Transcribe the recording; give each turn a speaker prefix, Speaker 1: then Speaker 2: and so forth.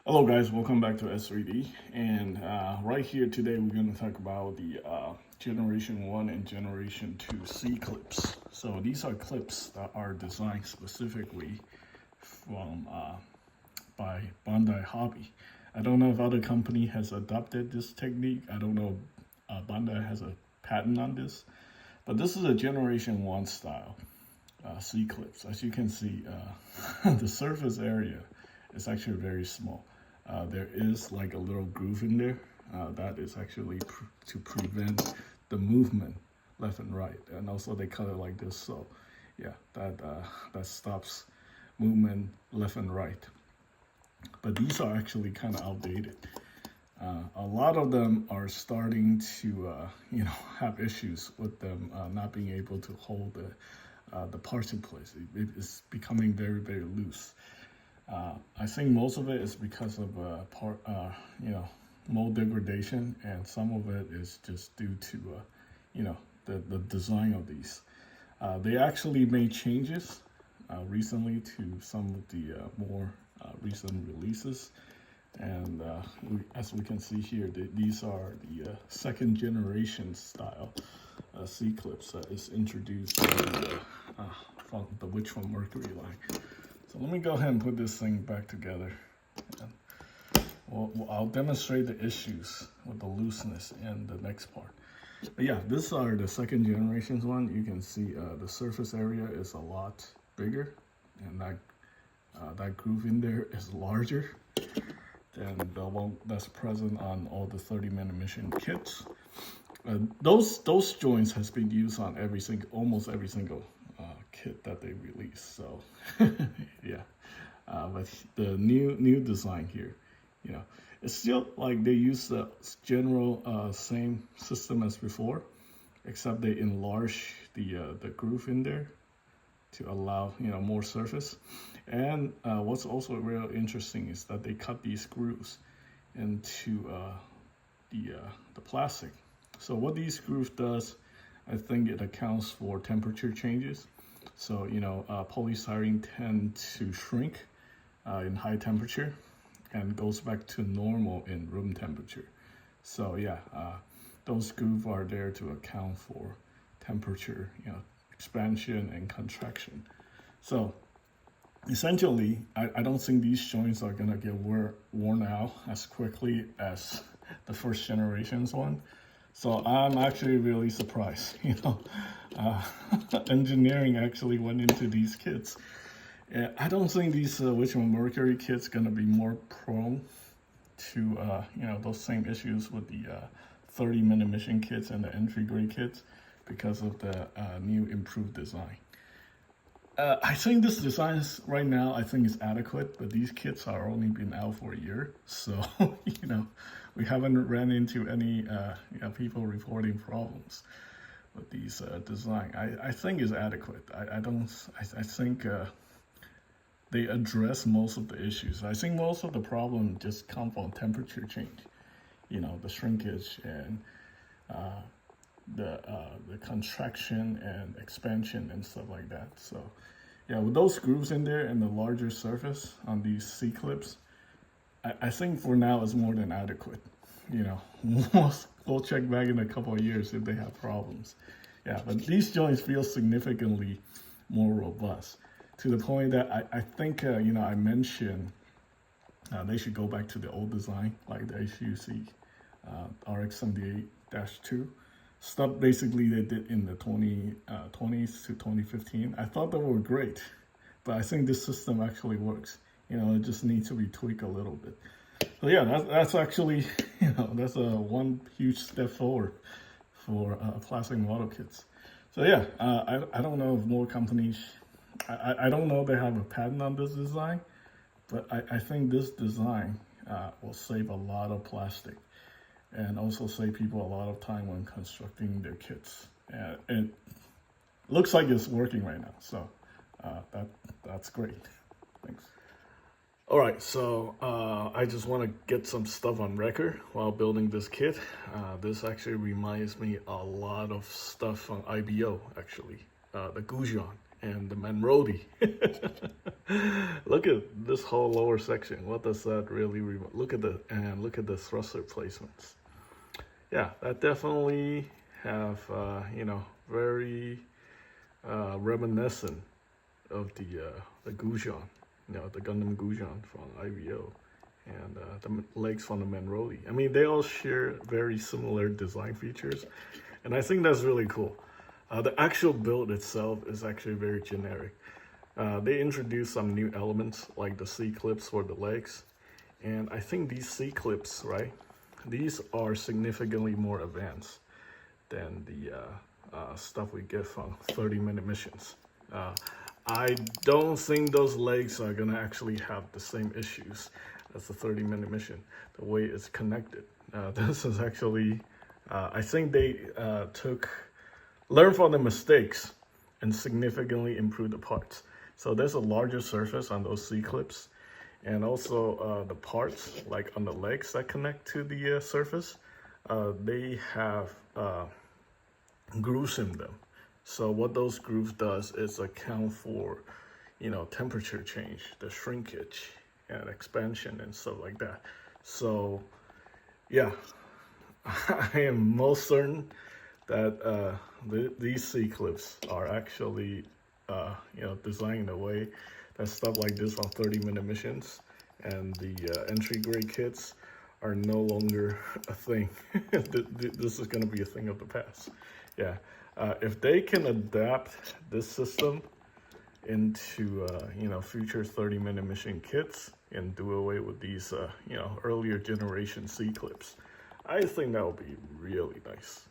Speaker 1: Hello guys, welcome back to S3D. And right here today we're going to talk about the Generation 1 and Generation 2 C clips. So these are clips that are designed specifically from by Bandai Hobby. I don't know if other company has adopted this technique. I don't know if Bandai has a patent on this. But this is a Generation 1 style C clips. As you can see, the surface area is actually very small. There is like a little groove in there that is actually to prevent the movement left and right, and also they cut it like this, so yeah, that stops movement left and right. But these are actually kind of outdated. A lot of them are starting to have issues with them not being able to hold the parts in place. It's becoming very loose. I think most of it is because of mold degradation, and some of it is just due to the design of these. They actually made changes recently to some of the more recent releases, and as we can see here, these are the second generation style C clips that is introduced from the Witch from Mercury line. So let me go ahead and put this thing back together. I'll demonstrate the issues with the looseness in the next part. But yeah, these are the second generations one. You can see the surface area is a lot bigger, and that groove in there is larger than the one that's present on all the 30-minute mission kits. Those joints has been used on almost every single kit that they release. So yeah, but the new design here, it's still like they use the general same system as before, except they enlarge the groove in there to allow more surface. And what's also real interesting is that they cut these grooves into the plastic. So what these grooves does, I think it accounts for temperature changes. So polystyrene tend to shrink in high temperature and goes back to normal in room temperature. So yeah, those grooves are there to account for temperature, expansion and contraction. So essentially, I don't think these joints are gonna get worn out as quickly as the first generation's one. So I'm actually really surprised, engineering actually went into these kits. I don't think these Witch from Mercury kits gonna be more prone to those same issues with the 30-minute mission kits and the entry grade kits because of the new improved design. I think this design right now, I think is adequate, but these kits are only been out for a year, so we haven't ran into any people reporting problems with these design. I think is adequate. I think they address most of the issues. I think most of the problem just come from temperature change, the shrinkage and the contraction and expansion and stuff like that. So yeah, with those grooves in there and the larger surface on these C clips, I think for now is more than adequate. We'll check back in a couple of years if they have problems. Yeah, but these joints feel significantly more robust, to the point that I think I mentioned they should go back to the old design, like the HUC RX78-2 stuff. Basically they did in the 2020s to 2015. I thought they were great, but I think this system actually works. It just needs to be tweaked a little bit. So yeah, that's actually that's one huge step forward for plastic model kits. So yeah, I don't know if more companies, I don't know if they have a patent on this design, but I think this design will save a lot of plastic and also save people a lot of time when constructing their kits. And it looks like it's working right now, so that's great. Thanks. All right, so I just want to get some stuff on record while building this kit. This actually reminds me a lot of stuff from IBO, actually, the Goujon. and the Manrodi. Look at this whole lower section. What does that really look at the thruster placements. Yeah, that definitely have very reminiscent of the Gujan, the Gundam Gujan from IVO, and the legs from the Manrodi. I mean, they all share very similar design features, and I think that's really cool. The actual build itself is actually very generic. They introduced some new elements like the C-clips for the legs, and I think these C-clips, right, these are significantly more advanced than the stuff we get from 30-minute missions. I don't think those legs are gonna actually have the same issues as the 30-minute mission, the way it's connected. This is actually, I think they learned from the mistakes and significantly improved the parts. So there's a larger surface on those C-clips, and also the parts like on the legs that connect to the surface, they have grooves in them. So what those grooves does is account for, temperature change, the shrinkage and expansion and stuff like that. So yeah, I am most certain that these C-clips are actually, designed in a way that stuff like this from 30-minute missions and the entry grade kits are no longer a thing. This is going to be a thing of the past. Yeah, if they can adapt this system into future 30-minute mission kits and do away with these earlier generation C-clips, I think that would be really nice.